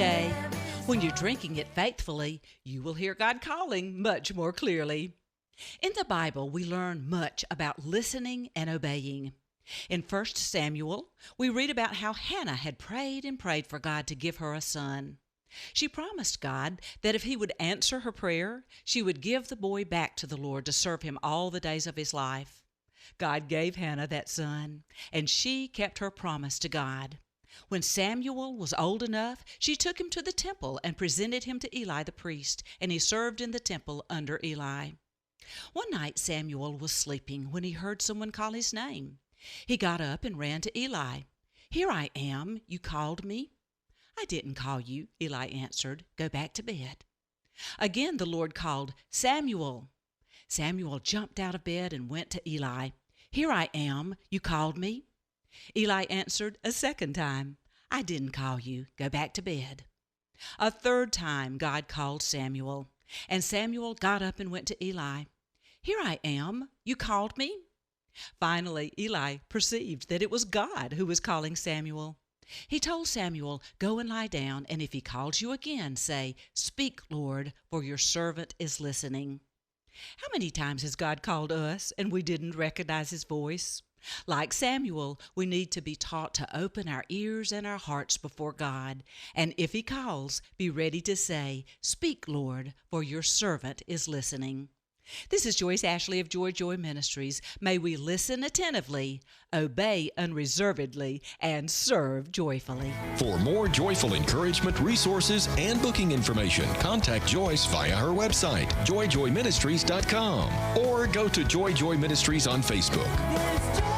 day. When you're drinking it faithfully, you will hear God calling much more clearly. In the Bible, we learn much about listening and obeying. In 1 Samuel, we read about how Hannah had prayed and prayed for God to give her a son. She promised God that if he would answer her prayer, she would give the boy back to the Lord to serve him all the days of his life. God gave Hannah that son, and she kept her promise to God. When Samuel was old enough, she took him to the temple and presented him to Eli the priest, and he served in the temple under Eli. One night Samuel was sleeping when he heard someone call his name. He got up and ran to Eli. "Here I am, you called me." "I didn't call you," Eli answered. "Go back to bed." Again the Lord called, "Samuel." Samuel jumped out of bed and went to Eli. "Here I am, you called me." Eli answered a second time, "I didn't call you. Go back to bed." A third time God called Samuel, and Samuel got up and went to Eli. "Here I am, you called me." Finally, Eli perceived that it was God who was calling Samuel. He told Samuel, "Go and lie down, and if he calls you again, say, 'Speak, Lord, for your servant is listening.'" How many times has God called us and we didn't recognize his voice? Like Samuel, we need to be taught to open our ears and our hearts before God. And if he calls, be ready to say, "Speak, Lord, for your servant is listening." This is Joyce Ashley of Joy Joy Ministries. May we listen attentively, obey unreservedly, and serve joyfully. For more joyful encouragement, resources, and booking information, contact Joyce via her website, joyjoyministries.com, or go to Joy Joy Ministries on Facebook.